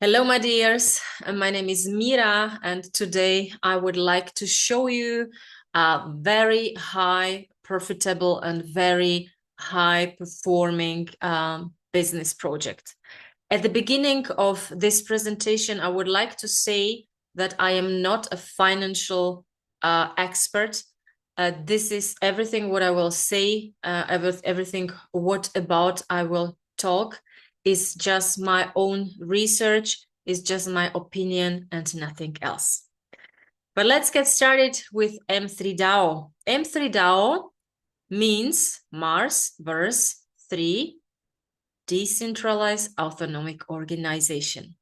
Hello, my dears. My name is Mira, and today I would like to show you a very high profitable and very high performing business project. At the beginning of this presentation, I would like to say that I am not a financial expert. This is everything what I will say, everything what about I will talk is just my own research, is just my opinion and nothing else. But let's get started with M3 DAO. M3 DAO means Mars verse 3, decentralized autonomic organization.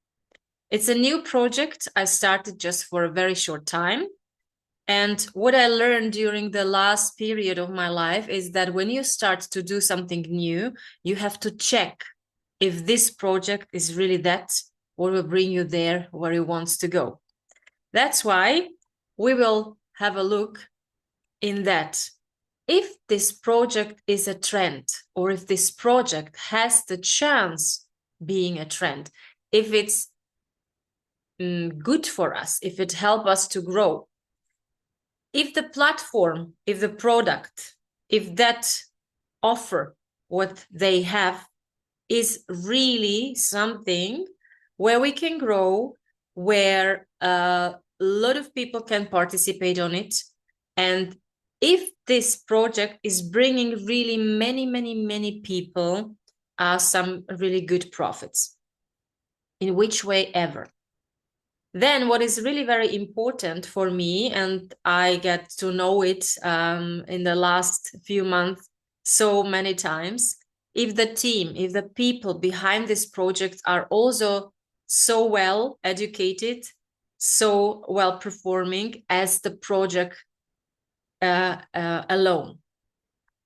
It's a new project I started just for a very short time. And what I learned during the last period of my life is that when you start to do something new, you have to check if this project is really that what will bring you there where you want to go. That's why we will have a look in that. If this project is a trend, or if this project has the chance being a trend, if it's good for us, if it helps us to grow, if the platform, if the product, if that offer, what they have is really something where we can grow, where a lot of people can participate on it. And if this project is bringing really many people some really good profits, in which way ever. Then what is really very important for me, and I get to know it in the last few months so many times, if the team, if the people behind this project are also so well educated, so well performing as the project alone.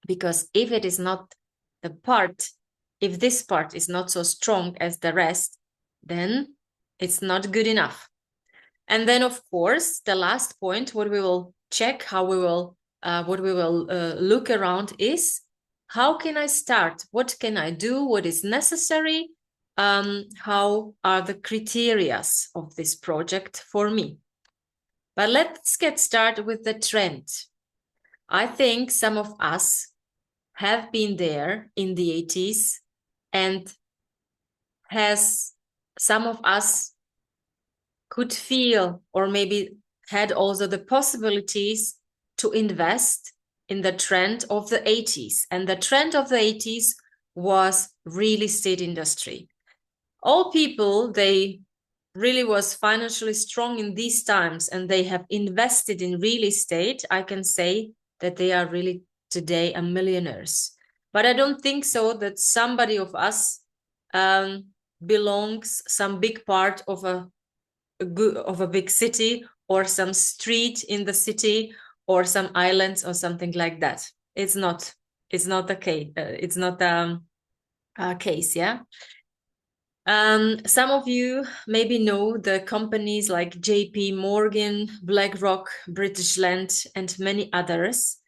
Because if it is not the part, if this part is not so strong as the rest, then it's not good enough. And then, of course, the last point, what we will check, how we will, what we will look around is, how can I start? What can I do? What is necessary? How are the criteria of this project for me? But let's get started with the trend. I think some of us have been there in the 80s, and some of us could feel or maybe had also the possibilities to invest in the trend of the 80s. And the trend of the 80s was real estate industry. All people, they really was financially strong in these times, and they have invested in real estate. I can say that they are really today a millionaires. But I don't think so that somebody of us belongs some big part of a big city, or some street in the city, or some islands or something like that. It's not the case. It's not a case, yeah. Some of you maybe know the companies like JP Morgan, BlackRock, British Land, and many others,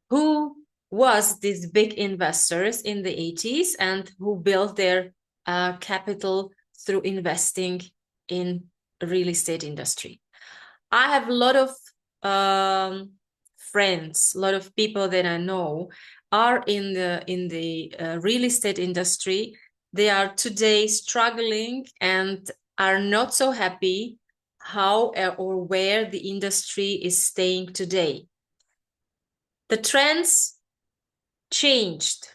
who was these big investors in the 80s and who built their capital through investing in real estate industry. I have a lot of friends, a lot of people that I know are in the real estate industry. They are today struggling and are not so happy how or where the industry is staying today. The trends changed,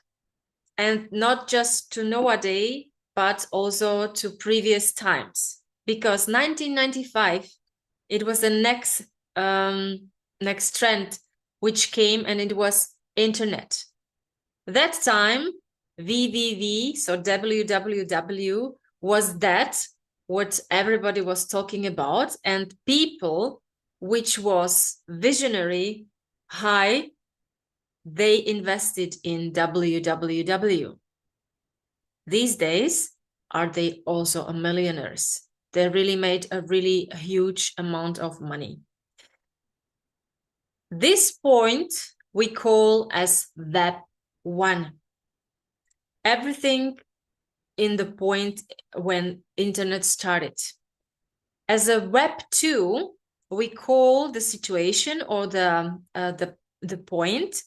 and not just to nowadays, but also to previous times. Because 1995, it was the next trend which came, and it was internet. That time, www, so www, was that what everybody was talking about, and people which was visionary, high, they invested in www. These days, are they also a millionaires? They really made a really huge amount of money. This point we call as Web 1. Everything in the point when internet started. As a Web 2, we call the situation or the point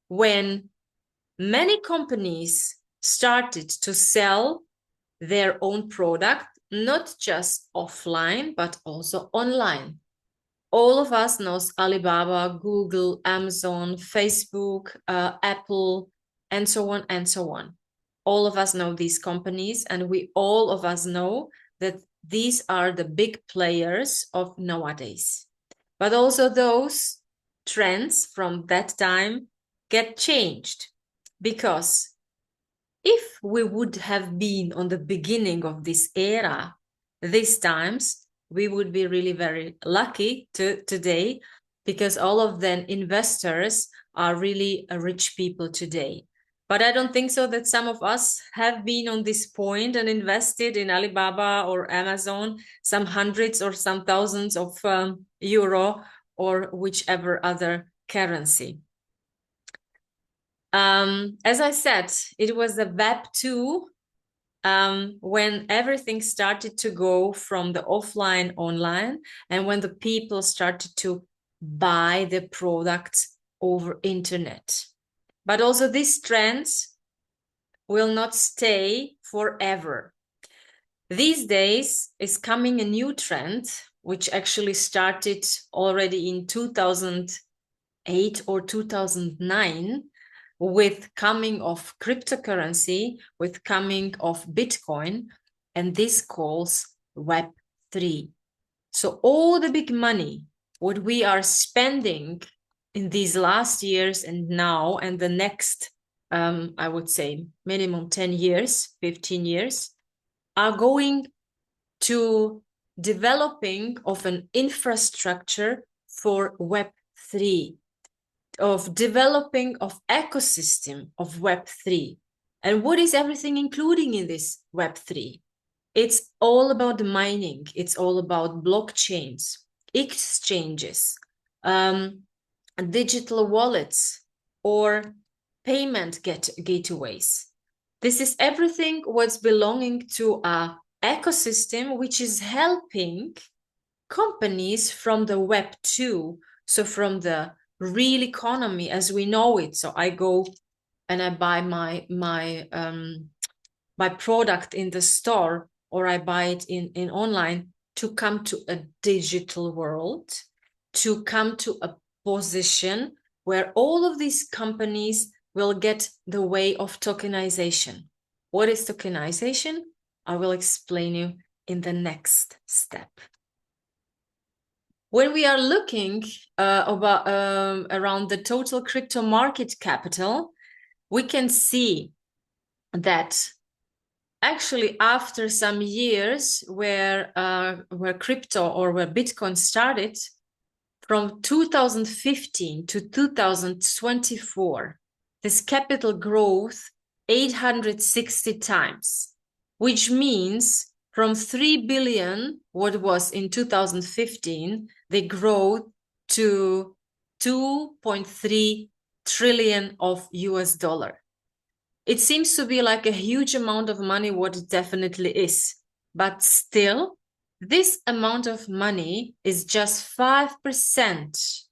when many companies started to sell their own product, not just offline, but also online. All of us knows Alibaba, Google, Amazon, Facebook, Apple, and so on and so on. All of us know these companies, and all of us know that these are the big players of nowadays. But also those trends from that time get changed, because if we would have been on the beginning of this era, these times, we would be really very lucky today, because all of them investors are really rich people today. But I don't think so that some of us have been on this point and invested in Alibaba or Amazon, some hundreds or some thousands of euro or whichever other currency. As I said, it was the Web 2 when everything started to go from the offline online, and when the people started to buy the products over internet. But also these trends will not stay forever. These days is coming a new trend, which actually started already in 2008 or 2009, with coming of cryptocurrency, with coming of Bitcoin, and this calls Web 3. So all the big money, what we are spending in these last years and now and the next, I would say minimum 10 years, 15 years, are going to developing of an infrastructure for Web 3, of developing of ecosystem of Web 3. And what is everything including in this Web 3? It's all about mining. It's all about blockchains, exchanges, digital wallets, or payment gateways. This is everything what's belonging to a ecosystem which is helping companies from the Web 2, so from the real economy as we know it. So I go and I buy my product in the store, or I buy it in online, to come to a digital world, to come to a position where all of these companies will get the way of tokenization. What is tokenization? I will explain you in the next step. When we are looking around the total crypto market capital, we can see that actually after some years where crypto or where Bitcoin started, from 2015 to 2024, this capital growth 860 times, which means from 3 billion, what was in 2015, they grow to 2.3 trillion of US dollar. It seems to be like a huge amount of money, what it definitely is. But still, this amount of money is just 5%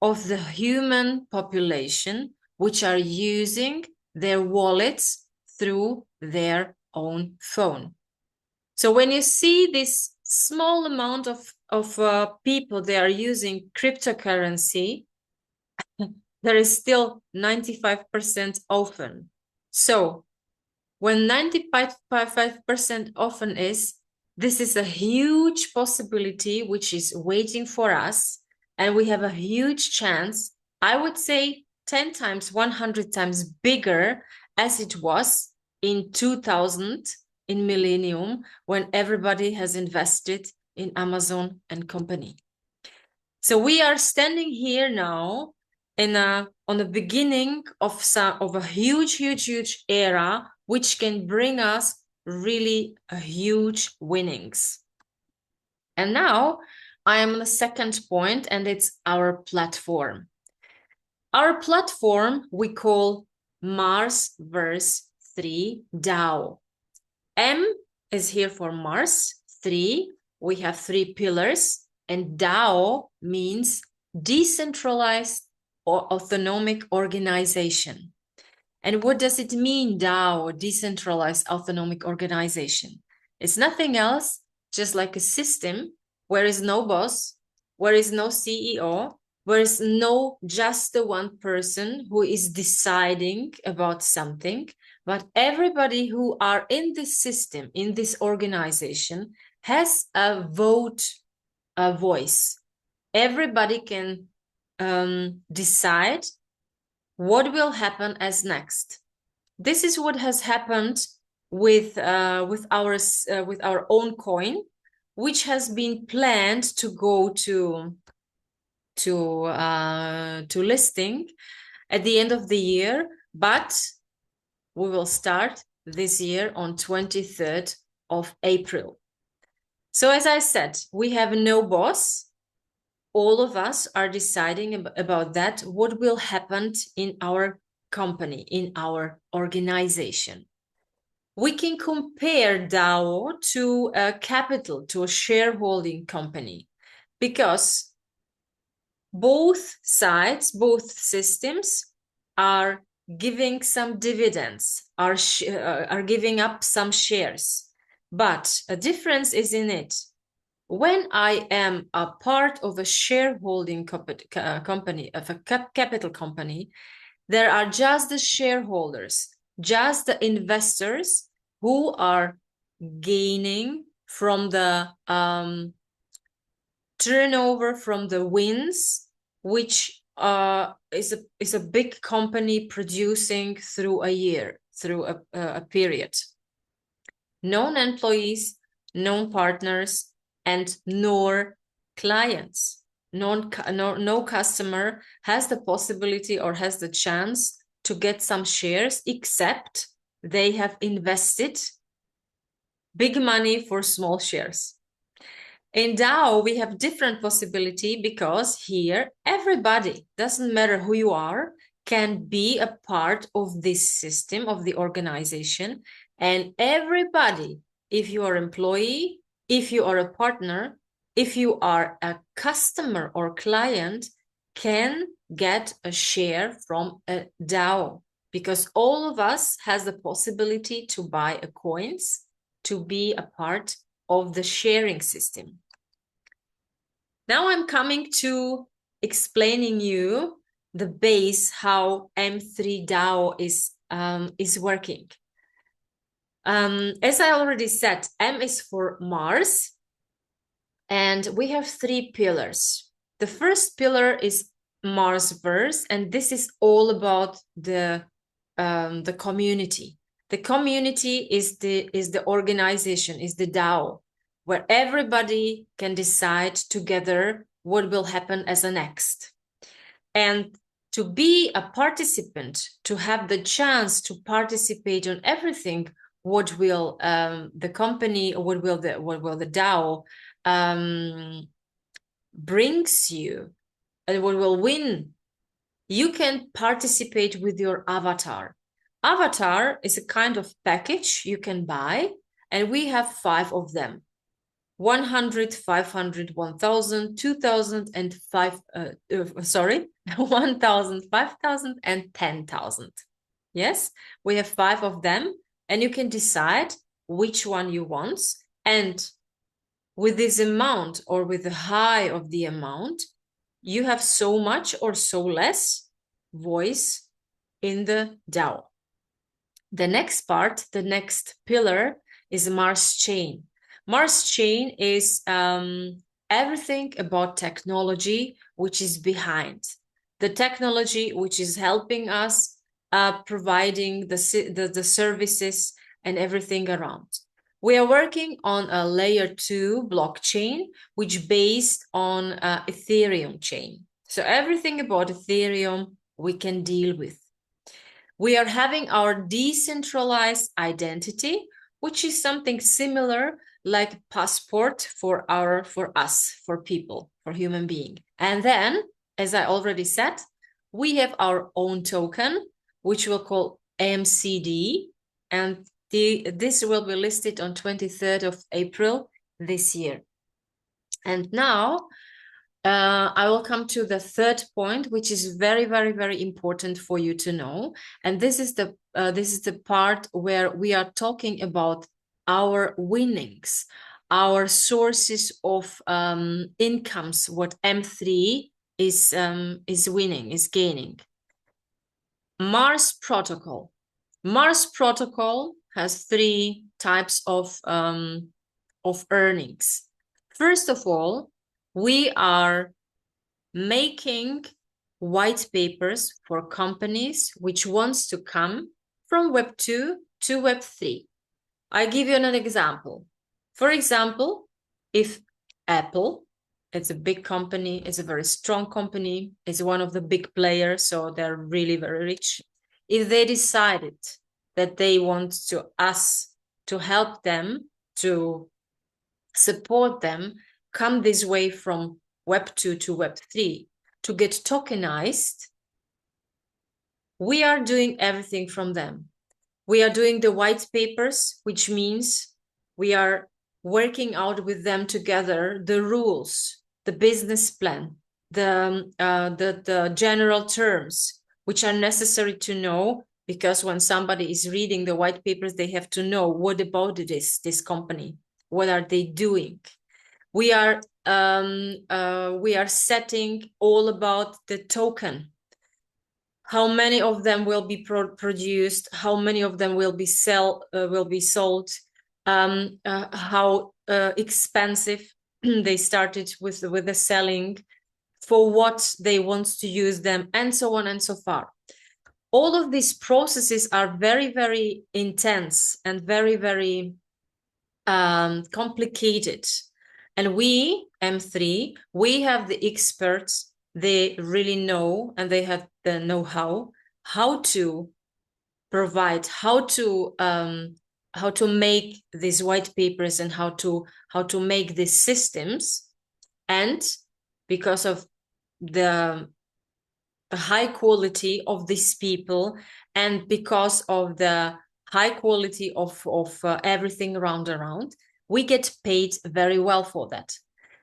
of the human population which are using their wallets through their own phone. So when you see this small amount of people, they are using cryptocurrency, there is still 95% open. So when 95% open is, this is a huge possibility which is waiting for us, and we have a huge chance, I would say 10 times, 100 times bigger as it was in 2000, in millennium, when everybody has invested in Amazon and company. So we are standing here now on the beginning of a huge era, which can bring us really a huge winnings. And now I am on the second point, and it's our platform. Our platform we call Mars Verse 3 DAO. M is here for Mars, 3. We have 3 pillars, and DAO means decentralized or autonomic organization. And what does it mean, DAO, decentralized autonomic organization? It's nothing else, just like a system where is no boss, where is no CEO, where is no just the one person who is deciding about something, but everybody who are in this system, in this organization, has a vote, a voice. Everybody can decide what will happen as next. This is what has happened with our own coin, which has been planned to go to listing at the end of the year, but we will start this year on 23rd of April. So as I said, we have no boss. All of us are deciding about that, what will happen in our company, in our organization. We can compare DAO to a capital, to a shareholding company, because both sides, both systems are giving some dividends, are giving up some shares. But a difference is in it. When I am a part of a shareholding company, of a capital company, there are just the shareholders, just the investors who are gaining from the turnover, from the wins, which is a big company producing through a year, through a period. Known employees, known partners, and nor clients. No customer has the possibility or has the chance to get some shares, except they have invested big money for small shares. In DAO, we have different possibility, because here everybody, doesn't matter who you are, can be a part of this system, of the organization. And everybody, if you are an employee, if you are a partner, if you are a customer or client, can get a share from a DAO, because all of us has the possibility to buy a coins, to be a part of the sharing system. Now I'm coming to explaining you the base how M3 DAO is working. As I already said, M is for Mars, and we have 3 pillars. The first pillar is Marsverse, and this is all about the community. The community is the organization, is the DAO, where everybody can decide together what will happen as a next. And to be a participant, to have the chance to participate on everything, what will the company, or what will the DAO brings you, and what will win, you can participate with your avatar. Avatar is a kind of package you can buy, and we have 5 of them: 100, 500, 1,000, 2,000, and 1,000, 5,000, and 10,000. Yes, we have 5 of them, and you can decide which one you want. And with this amount, or with the high of the amount, you have so much or so less voice in the DAO. The next part, the next pillar, is Mars Chain. Mars Chain is everything about technology which is behind. The technology which is helping us providing the services and everything around. We are working on a layer 2 blockchain, which based on Ethereum chain. So everything about Ethereum we can deal with. We are having our decentralized identity, which is something similar like passport for us, for people, for human being. And then, as I already said, we have our own token, which we'll call MCD, and This will be listed on 23rd of April this year. And now I will come to the third point, which is very, very, very important for you to know. And this is the part where we are talking about our winnings, our sources of incomes, what M3 is winning, is gaining. Mars Protocol. Mars Protocol has three types of earnings. First of all, we are making white papers for companies which wants to come from Web 2 to Web 3. I give you an example. For example, if Apple, it's a big company, it's a very strong company, it's one of the big players, so they're really very rich. If they decided that they want us to help them, to support them, come this way from Web 2 to Web 3 to get tokenized, we are doing everything from them. We are doing the white papers, which means we are working out with them together the rules, the business plan, the general terms, which are necessary to know, because when somebody is reading the white papers, they have to know what about this company, what are they doing. We are setting all about the token. How many of them will be produced? How many of them will be sold? How expensive they started with the selling, for what they want to use them, and so on and so far. All of these processes are very, very intense and very, very complicated. And we, M3, we have the experts, they really know, and they have the know-how, how to provide, how to make these white papers and how to make these systems. And because of the high quality of these people, and because of the high quality of everything around, we get paid very well for that.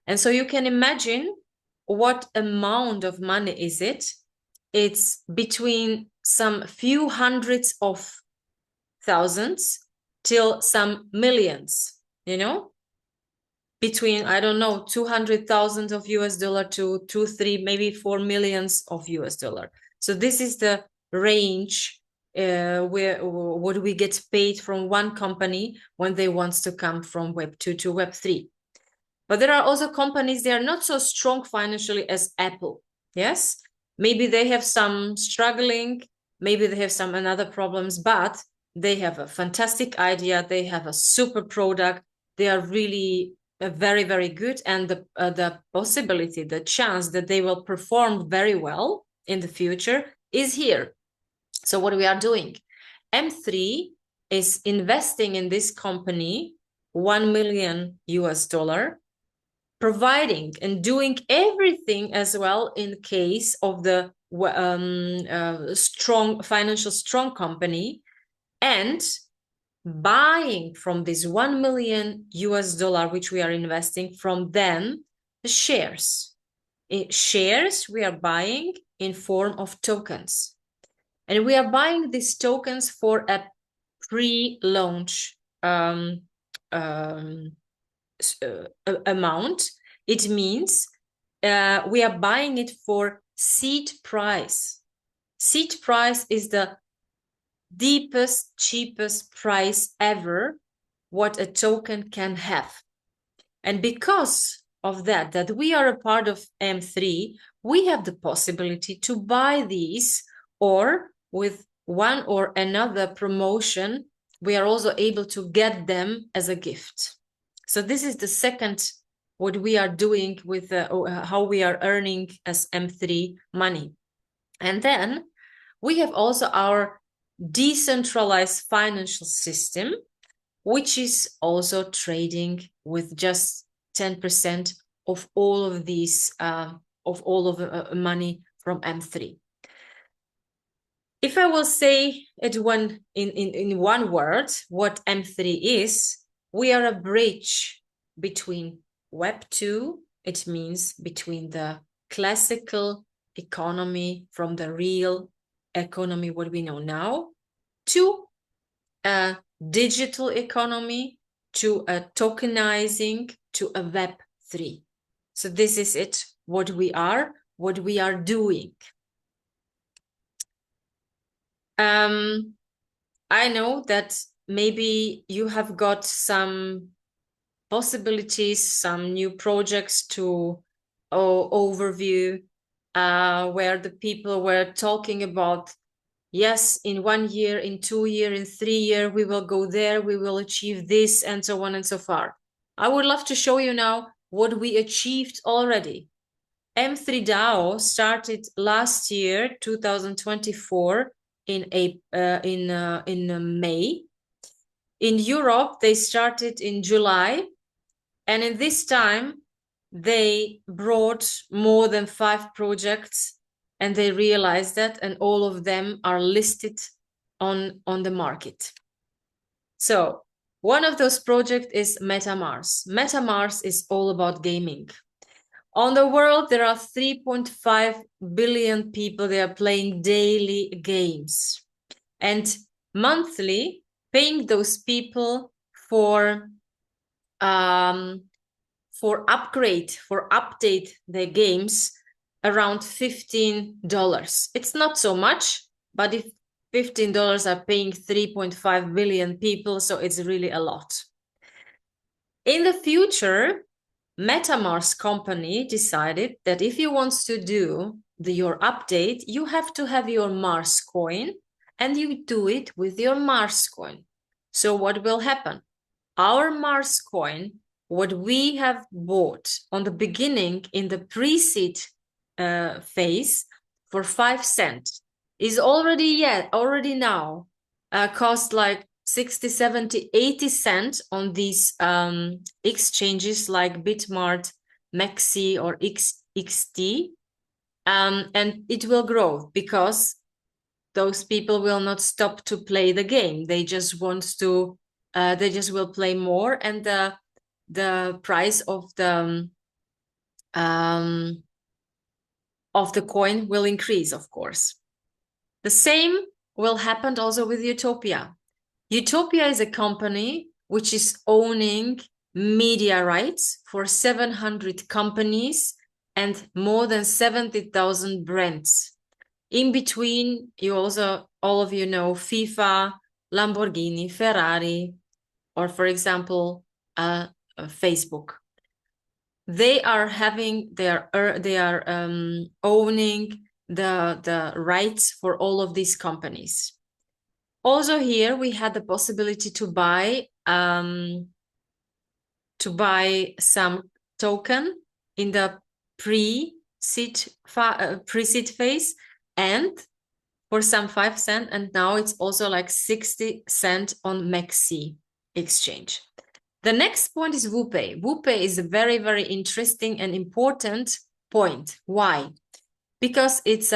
And so you can imagine what amount of money is it. It's between some few hundreds of thousands till some millions, you know, between, I don't know, 200,000 of US dollar to 2, 3, maybe 4 millions of US dollar. So this is the range where what we get paid from one company when they want to come from Web 2 to Web 3. But there are also companies, they are not so strong financially as Apple. Yes, maybe they have some struggling, maybe they have some other problems, but they have a fantastic idea, they have a super product, they are really very, very good, and the possibility, the chance that they will perform very well in the future is here. So what we are doing, M3 is investing in this company $1 million US, providing and doing everything as well in case of the strong company, and buying from this $1 million US, which we are investing from them, the shares. Shares we are buying in form of tokens. And we are buying these tokens for a pre-launch amount. It means we are buying it for seed price. Seed price is the deepest, cheapest price ever what a token can have. And because of that we are a part of M3, we have the possibility to buy these, or with one or another promotion, we are also able to get them as a gift. So this is the second, what we are doing with how we are earning as M3 money. And then we have also our decentralized financial system, which is also trading with just 10% of all of these, money from M3. If I will say it in one word, what M3 is, we are a bridge between Web 2, it means between the classical economy from the real economy, what we know now, to a digital economy, to a tokenizing, to a Web 3. So this is it, what we are doing. I know that maybe you have got some possibilities, some new projects to overview, where the people were talking about, yes, in 1 year, in 2 years, in 3 years, we will go there, we will achieve this, and so on and so far. I would love to show you now what we achieved already. M3 DAO started last year, 2024, in May. In Europe, they started in July, and in this time, they brought more than 5 projects, and they realized that, and all of them are listed on the market. So one of those projects is MetaMars. MetaMars is all about gaming. On the world, there are 3.5 billion people. They are playing daily games, and monthly paying those people for update their games around $15. It's not so much, but if $15 are paying 3.5 billion people, so it's really a lot. In the future, MetaMars company decided that if you want to do your update, you have to have your Mars coin, and you do it with your Mars coin. So what will happen? Our Mars coin, what we have bought on the beginning in the pre-seed phase for 5 cents is already now cost like 60, 70, 80 cents on these exchanges like Bitmart, Maxi, or XT. And it will grow because those people will not stop to play the game. They just want to, they just will play more, and the price of the coin will increase, of course. The same will happen also with Utopia. Utopia is a company which is owning media rights for 700 companies and more than 70,000 brands. In between, all of you know FIFA, Lamborghini, Ferrari, or for example, Facebook. They are owning the rights for all of these companies. Also here we had the possibility to buy some token in the pre-seed phase, and for some 5 cents, and now it's also like 60 cents on Maxi exchange. The next point is WooPay. WooPay is a very, very interesting and important point. Why? Because it's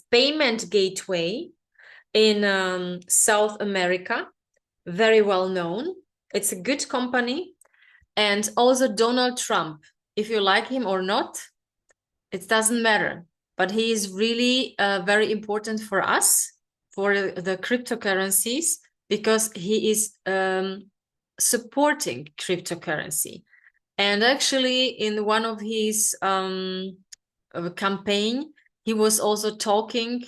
payment gateway in South America, very well known. It's a good company. And also Donald Trump, if you like him or not, it doesn't matter. But he is really very important for us, for the cryptocurrencies, because he is supporting cryptocurrency. And actually in one of his campaign, he was also talking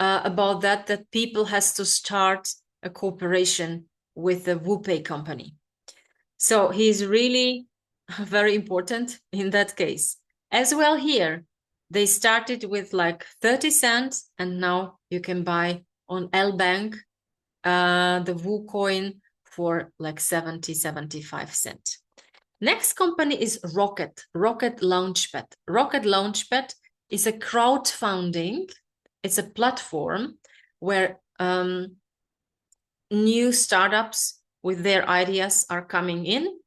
about that people has to start a cooperation with the WooPay company. So he's really very important in that case. As well here, they started with like 30 cents, and now you can buy on L-Bank the WooCoin for like 70, 75 cents. Next company is Rocket Launchpad. Rocket Launchpad is a crowdfunding. It's a platform where new startups with their ideas are coming in,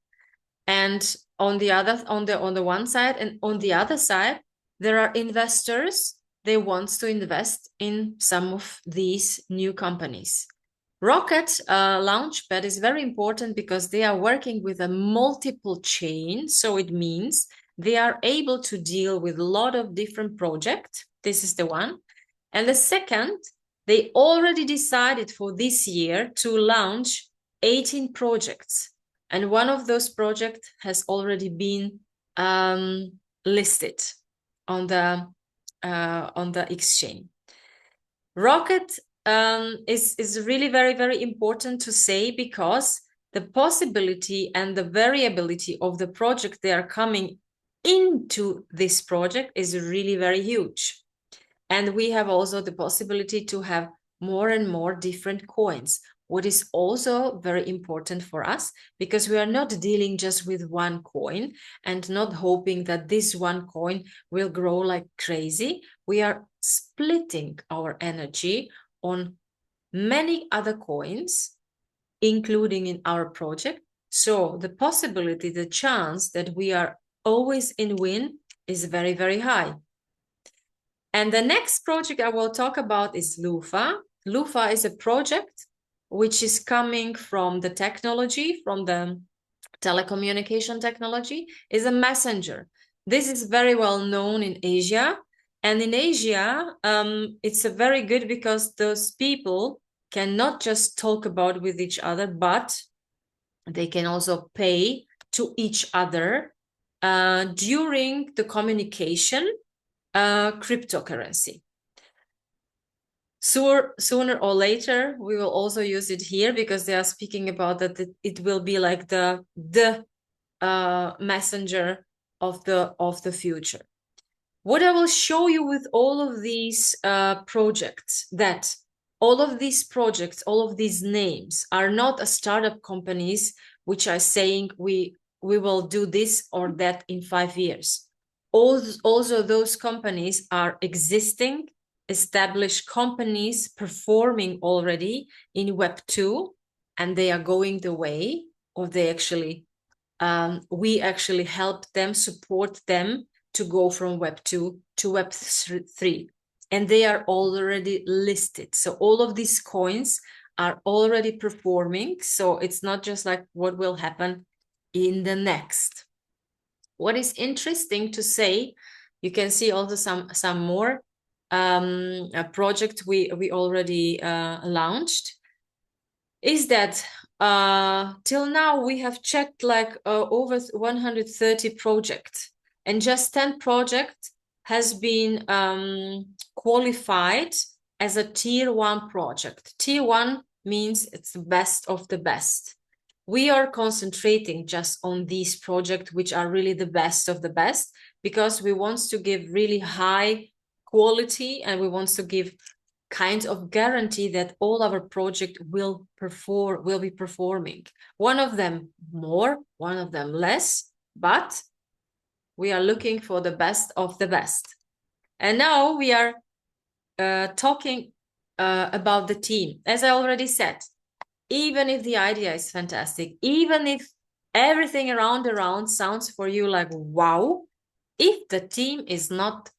and on the one side, and on the other side, there are investors they want to invest in some of these new companies. Rocket Launchpad is very important because they are working with a multiple chain. So it means they are able to deal with a lot of different projects. This is the one. And the second, they already decided for this year to launch 18 projects. And one of those projects has already been listed on the exchange. Rocket is really very, very important to say because the possibility and the variability of the project they are coming into this project is really very huge. And we have also the possibility to have more and more different coins, what is also very important for us because we are not dealing just with one coin and not hoping that this one coin will grow like crazy. We are splitting our energy on many other coins, including in our project. So the possibility, the chance that we are always in win is very, very high. And the next project I will talk about is Lufa. Lufa is a project which is coming from the technology, from the telecommunication technology, is a messenger. This is very well known in Asia. And in Asia, it's a very good because those people can not just talk about with each other, but they can also pay to each other during the communication cryptocurrency. Sooner or later, we will also use it here because they are speaking about that it will be like the messenger of the future. What I will show you with all of these projects, that all of these projects, all of these names are not a startup companies which are saying we will do this or that in 5 years. Also, those companies are existing, established companies performing already in Web 2, and they are going the way, or they actually, we actually help them, support them to go from Web 2 to Web 3. And they are already listed. So all of these coins are already performing. So it's not just like what will happen in the next. What is interesting to say, you can see also some more a project we already launched, is that till now we have checked like over 130 projects, and just 10 projects has been qualified as a tier 1 project. Tier 1 means it's the best of the best. We are concentrating just on these projects, which are really the best of the best, because we want to give really high quality and we want to give kind of guarantee that all our project will be performing. One of them more, one of them less, but we are looking for the best of the best. And now we are talking about the team. As I already said, even if the idea is fantastic, even if everything around sounds for you like wow, if the team is not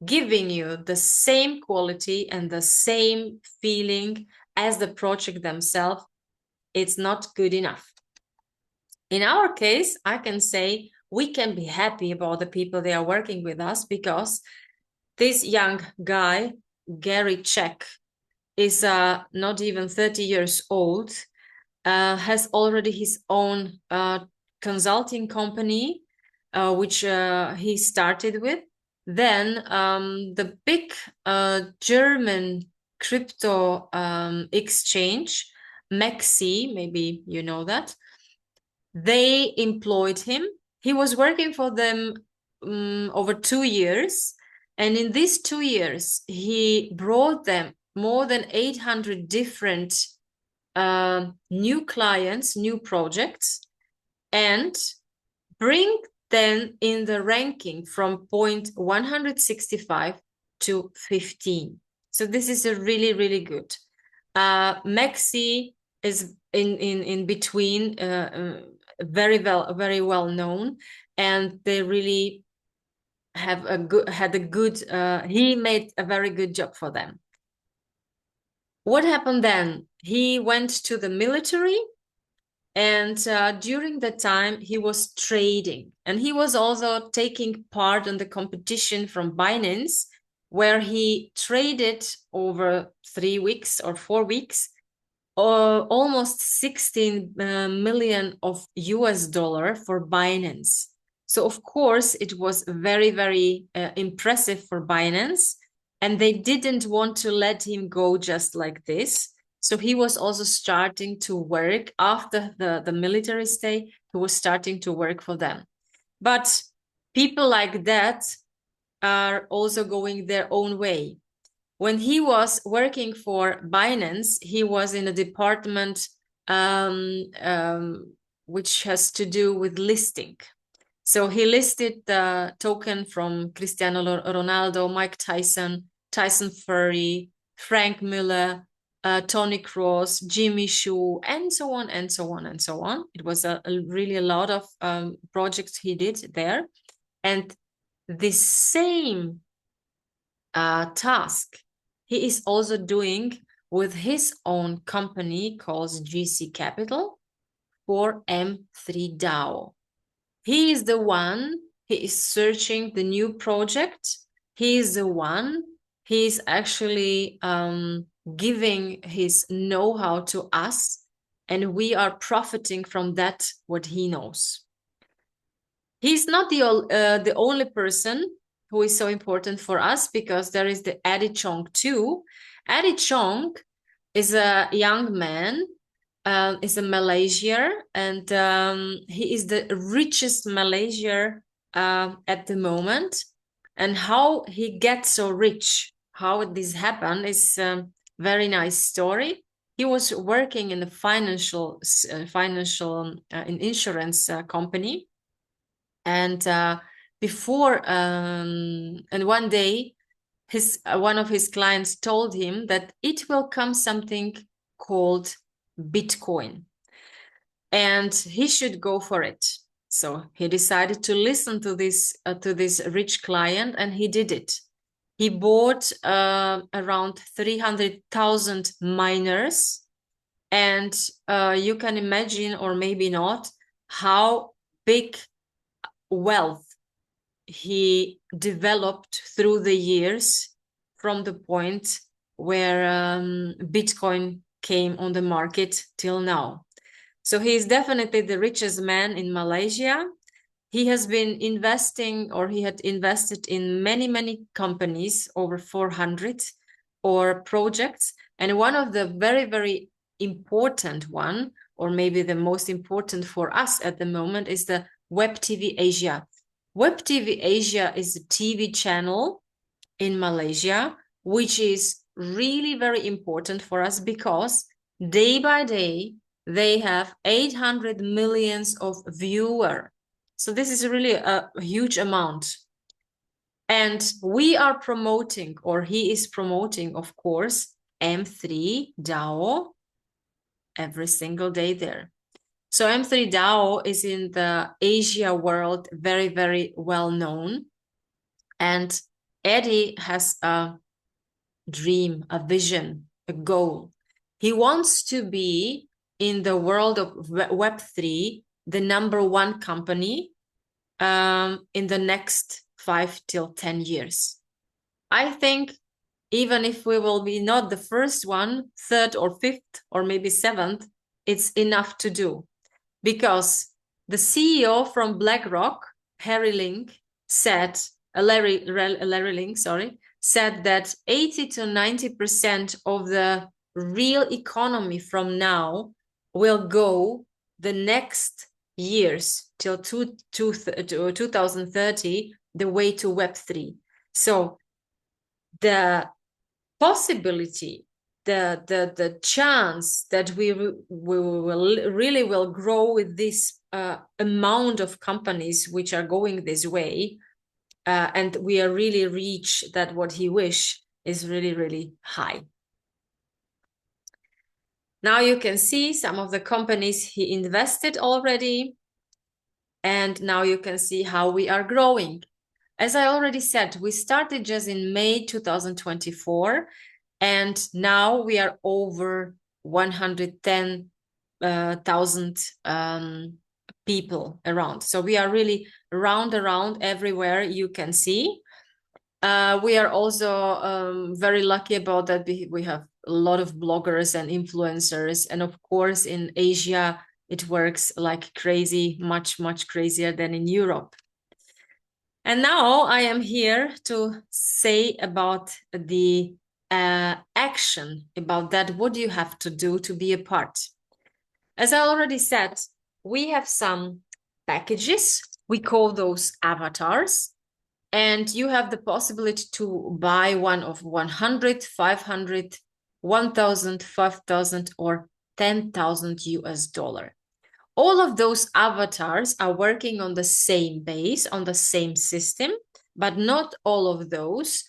giving you the same quality and the same feeling as the project themselves, it's not good enough. In our case, I can say we can be happy about the people they are working with us, because this young guy, Gary Check, is not even 30 years old, has already his own consulting company, which he started with. Then the big German crypto exchange, Maxi, maybe you know that, they employed him. He was working for them over 2 years. And in these 2 years, he brought them more than 800 different new clients, new projects, and bring them in the ranking from point 165 to 15. So this is a really, really good. Maxi is in between, very well known, and they really he made a very good job for them. What happened then? He went to the military, and during the time he was trading, and he was also taking part in the competition from Binance, where he traded over 3 weeks or 4 weeks almost 16 million of US dollar for Binance. So of course it was very, very impressive for Binance, and they didn't want to let him go just like this. So he was also starting to work after the military stay. He was starting to work for them. But people like that are also going their own way. When he was working for Binance, he was in a department which has to do with listing. So he listed the token from Cristiano Ronaldo, Mike Tyson, Tyson Fury, Frank Miller, Tony Kroos, Jimmy Choo, and so on, and so on, and so on. It was really a lot of projects he did there. And the same task he is also doing with his own company called GC Capital for M3 DAO. He is the one, he is searching the new project. He is the one, he is actually giving his know-how to us, and we are profiting from that, what he knows. He's not the only person who is so important for us, because there is the Eddie Chong too. Eddie Chong is a young man, is a Malaysian, and he is the richest Malaysian at the moment. And how he gets so rich, how this happened, is a very nice story. He was working in a financial in insurance company. And and one day, one of his clients told him that it will come something called Bitcoin, and he should go for it. So he decided to listen to this rich client, and he did it. He bought around 300,000 miners, and you can imagine, or maybe not, how big wealth he developed through the years from the point where Bitcoin came on the market till now. So he is definitely the richest man in Malaysia. He has been investing, or he had invested in many, many companies, over 400 or projects. And one of the very, very important one, or maybe the most important for us at the moment, is the Web TV Asia. Web TV Asia is a TV channel in Malaysia, which is really very important for us, because day by day, they have 800 millions of viewers. So this is really a huge amount. And we are promoting, or he is promoting, of course, M3 DAO every single day there. So M3 DAO is in the Asia world very, very well known. And Eddie has a dream, a vision, a goal. He wants to be in the world of Web3 the #1 company in the next 5 till 10 years. I think even if we will be not the first one, third or fifth, or maybe seventh, it's enough to do. Because the CEO from BlackRock, Larry Link, said that 80 to 90% of the real economy from now will go the next years till 2030 the way to Web3. So the possibility, the chance that we will grow with this amount of companies which are going this way, and we are really reach that what he wish, is really, really high. Now you can see some of the companies he invested already, and now you can see how we are growing. As I already said, we started just in May 2024, and now we are over 110,000 people around. So we are really around everywhere you can see. We are also very lucky about that. We have a lot of bloggers and influencers. And of course, in Asia, it works like crazy, much, much crazier than in Europe. And now I am here to say about the action, about that, what do you have to do to be a part? As I already said, we have some packages. We call those avatars. And you have the possibility to buy one of 100, 500, 1,000, 5,000, or 10,000 US dollar. All of those avatars are working on the same base, on the same system, but not all of those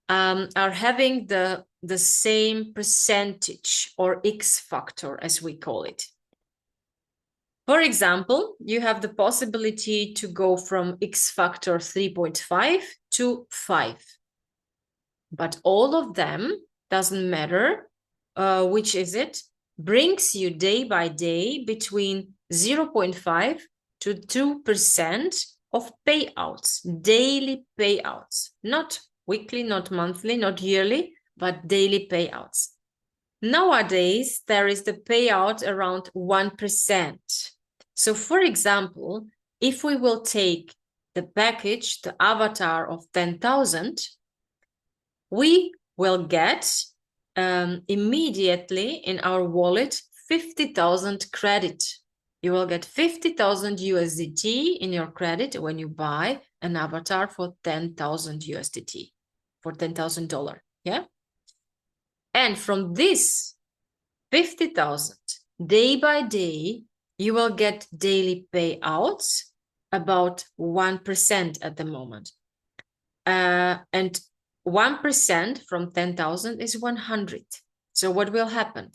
are having the same percentage or X factor, as we call it. For example, you have the possibility to go from X factor 3.5 to 5. But all of them, doesn't matter which is it, brings you day by day between 0.5 to 2% of payouts, daily payouts, not weekly, not monthly, not yearly, but daily payouts. Nowadays, there is the payout around 1%. So for example, if we will take the package, the avatar of 10,000, we will get immediately in our wallet 50,000 credit. You will get 50,000 USDT in your credit when you buy an avatar for 10,000 USDT, for $10,000, yeah? And from this 50,000, day by day, you will get daily payouts, about 1% at the moment. And 1% from 10,000 is 100. So what will happen?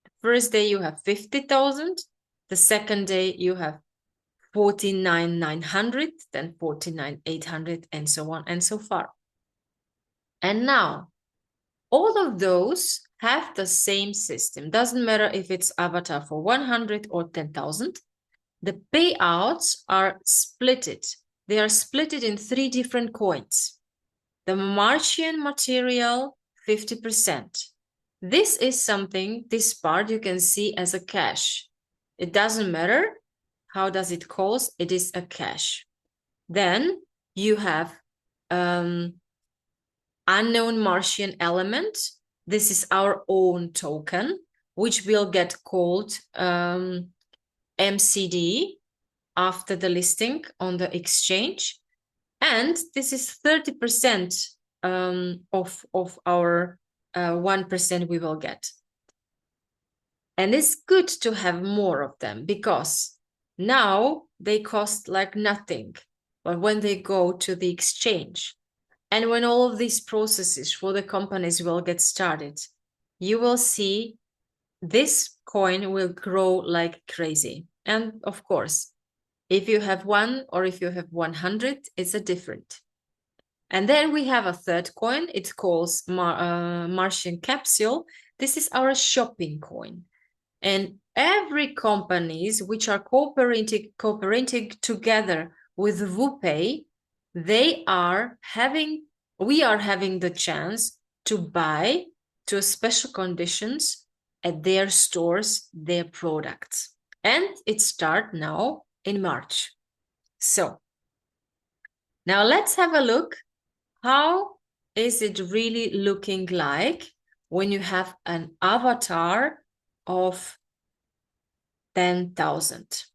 The first day you have 50,000. The second day you have 49,900, then 49,800, and so on and so far. And now, all of those have the same system. Doesn't matter if it's avatar for 100 or 10,000. The payouts are splitted. They are splitted in 3 different coins. The Martian material, 50%. This is something, this part you can see as a cash. It doesn't matter how does it cost, it is a cash. Then you have unknown Martian element. This is our own token, which will get called MCD after the listing on the exchange. And this is 30% of our 1% we will get. And it's good to have more of them because now they cost like nothing. But when they go to the exchange and when all of these processes for the companies will get started, you will see this coin will grow like crazy. And of course, if you have 1 or if you have 100, it's a different. And then we have a third coin. It calls Martian Capsule. This is our shopping coin. And every companies which are cooperating together with WooPay, we are having the chance to buy to special conditions at their stores, their products. And it starts now in March. So now let's have a look. How is it really looking like when you have an avatar of 10,000?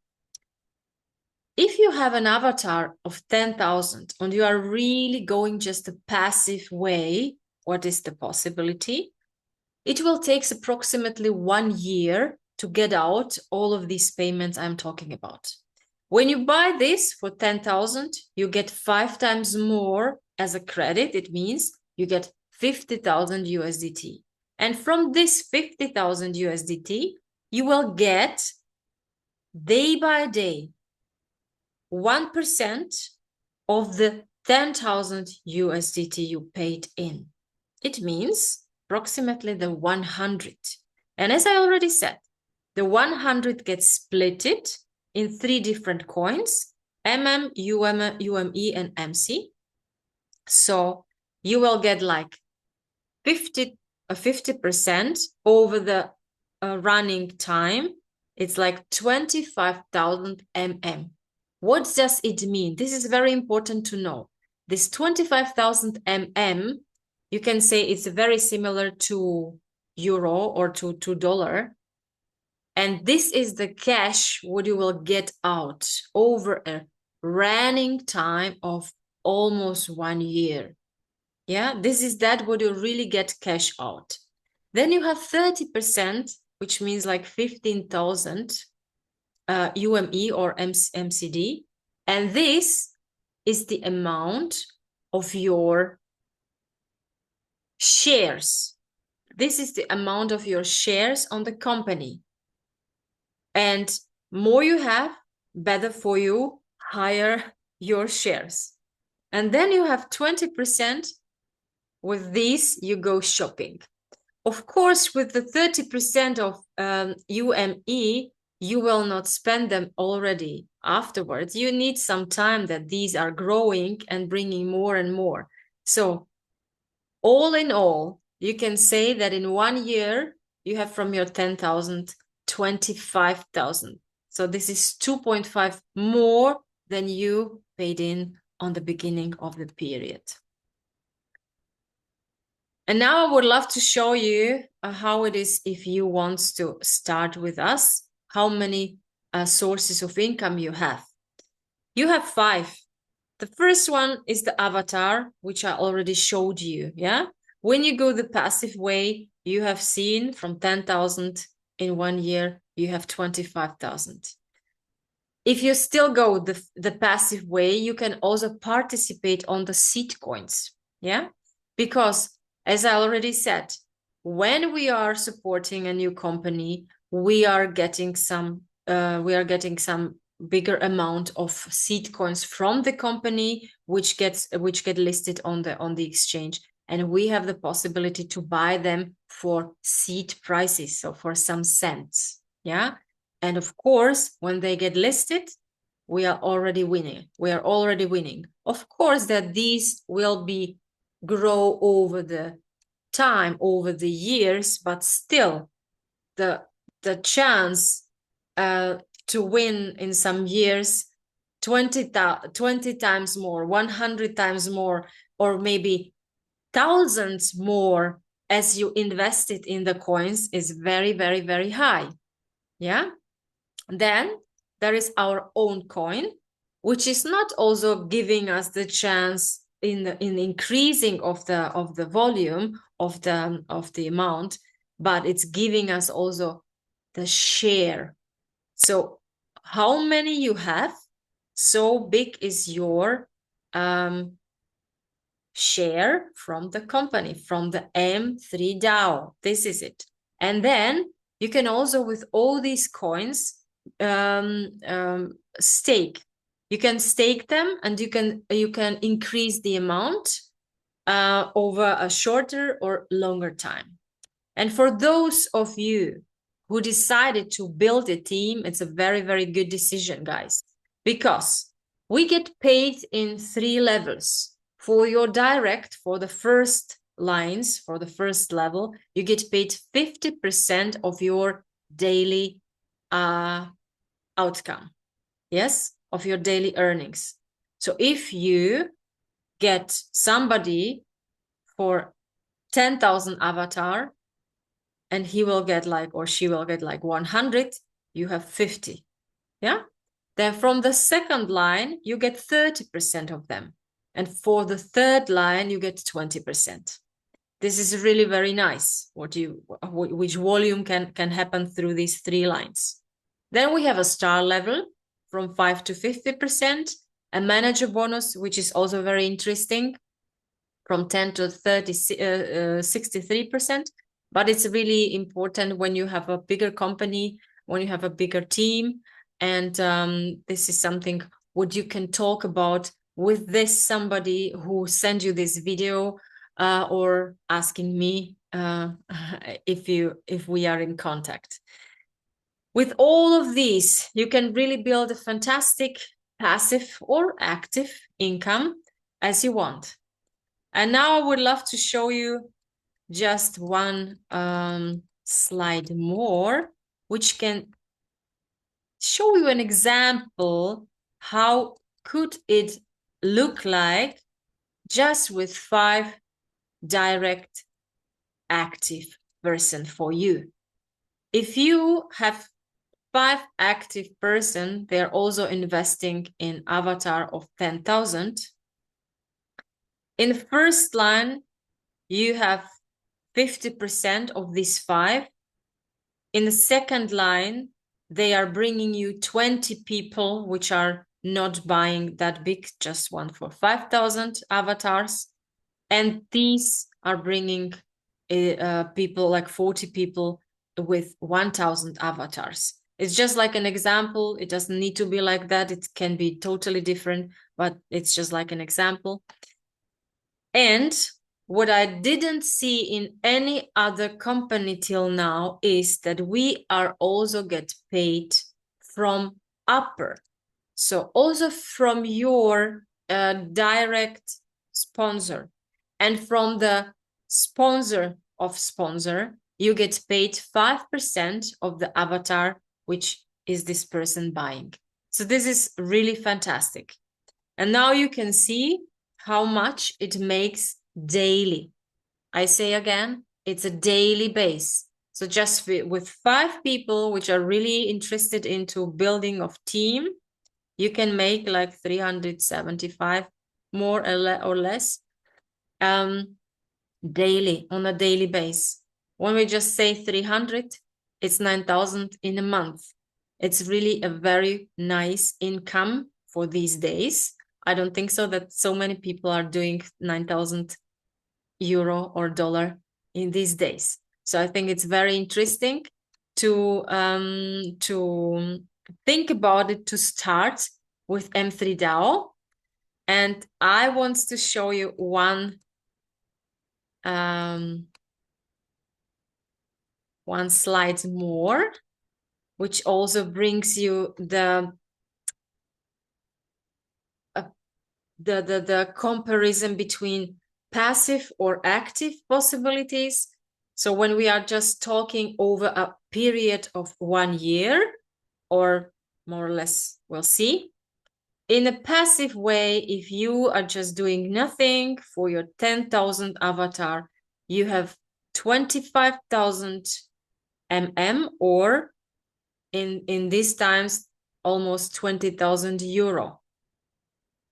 If you have an avatar of 10,000 and you are really going just a passive way, what is the possibility? It will take approximately 1 year to get out all of these payments I'm talking about. When you buy this for 10,000, you get 5 times more as a credit. It means you get 50,000 USDT. And from this 50,000 USDT, you will get day by day 1% of the 10,000 USDT you paid in. It means approximately the 100. And as I already said, the 100 gets splitted in 3 different coins, UME, and MC. So you will get like 50% over the running time. It's like 25,000 What does it mean? This is very important to know. This 25,000 you can say it's very similar to euro or to $2. And this is the cash what you will get out over a running time of almost 1 year. Yeah, this is that what you really get cash out. Then you have 30%, which means like 15,000 UME or MCD. And this is the amount of your shares. This is the amount of your shares on the company. And more you have, better for you, higher your shares. And then you have 20%. With these, you go shopping. Of course, with the 30% of UME, you will not spend them already afterwards. You need some time that these are growing and bringing more and more. So all in all, you can say that in 1 year, you have from your 10,000, 25,000. So this is 2.5 more than you paid in on the beginning of the period. And now I would love to show you how it is if you want to start with us, how many sources of income you have. You have 5. The first one is the avatar, which I already showed you, yeah? When you go the passive way, you have seen from 10,000 in 1 year, you have 25,000. If you still go the passive way, you can also participate on the seed coins, yeah? Because as I already said, when we are supporting a new company, we are getting some bigger amount of seed coins from the company, which get listed on the exchange, and we have the possibility to buy them for seed prices, so for some cents, yeah. And of course, when they get listed, we are already winning. Of course, that these will be grow over the time, over the years, but still the chance to win in some years 20 times more, 100 times more, or maybe thousands more as you invested in the coins is very, very, very high. Yeah. Then there is our own coin, which is not also giving us the chance in increasing of the volume of the amount, but it's giving us also the share. So how many you have, so big is your share from the company, from the M3 DAO. This is it. And then you can also, with all these coins, stake. You can stake them, and you can increase the amount over a shorter or longer time. And for those of you who decided to build a team, it's a very, very good decision, guys, because we get paid in 3 levels. For your direct, for the first lines, for the first level, you get paid 50% of your daily outcome, yes, of your daily earnings. So if you get somebody for 10,000 avatar, and he will get like, or she will get like 100, you have 50, yeah? Then from the second line, you get 30% of them. And for the third line, you get 20%. This is really very nice, which volume can happen through these 3 lines. Then we have a star level from 5 to 50%, a manager bonus, which is also very interesting, from 10 to 63%. But it's really important when you have a bigger company, when you have a bigger team. And this is something what you can talk about with this somebody who sent you this video or asking me if we are in contact. With all of these, you can really build a fantastic passive or active income as you want. And now I would love to show you just one slide more, which can show you an example how could it look like just with 5 direct active person for you. If you have 5 active person, they're also investing in avatar of 10,000. In the first line, you have 50% of these 5. In the second line, they are bringing you 20 people, which are not buying that big, just one for 5,000 avatars. And these are bringing people, like 40 people with 1,000 avatars. It's just like an example. It doesn't need to be like that. It can be totally different, but it's just like an example. And what I didn't see in any other company till now is that we are also get paid from upper. So also from your direct sponsor and from the sponsor of sponsor, you get paid 5% of the avatar, which is this person buying. So this is really fantastic. And now you can see how much it makes daily. I say again, it's a daily base. So just with 5 people which are really interested into building of team, you can make like 375 more or less daily, on a daily base. When we just say 300, it's 9,000 in a month. It's really a very nice income for these days. I don't think so that so many people are doing 9,000 euro or dollar in these days. So I think it's very interesting to think about it, to start with M3 DAO. And I want to show you one slide more, which also brings you the comparison between passive or active possibilities. So when we are just talking over a period of 1 year, or more or less, we'll see. In a passive way, if you are just doing nothing for your 10,000 avatar, you have 25,000 or in these times, almost 20,000 euro.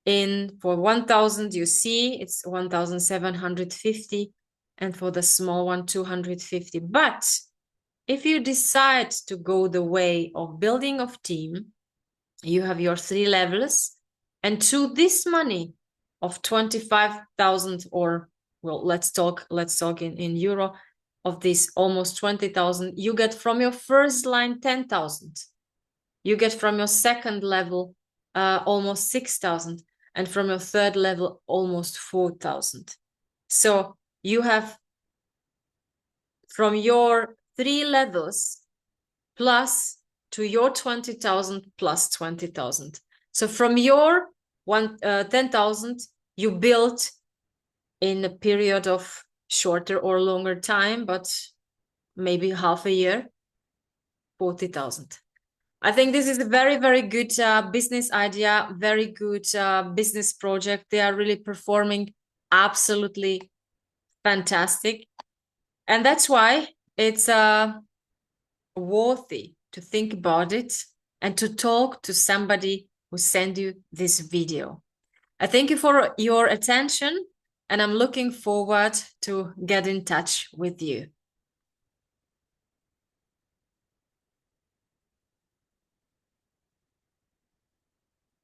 For 1,000, you see, it's 1,750. And for the small one, 250. But if you decide to go the way of building of team, you have your 3 levels. And to this money of 25,000, or well, let's talk in euro, of this almost 20,000, you get from your first line 10,000. You get from your second level almost 6,000. And from your third level, almost 4,000. So you have from your 3 levels plus to your 20,000 plus 20,000. So from your 10,000, you built in a period of shorter or longer time, but maybe half a year, 40,000. I think this is a very, very good business idea, very good business project. They are really performing absolutely fantastic. And that's why it's worthy to think about it and to talk to somebody who sent you this video. I thank you for your attention, and I'm looking forward to get in touch with you.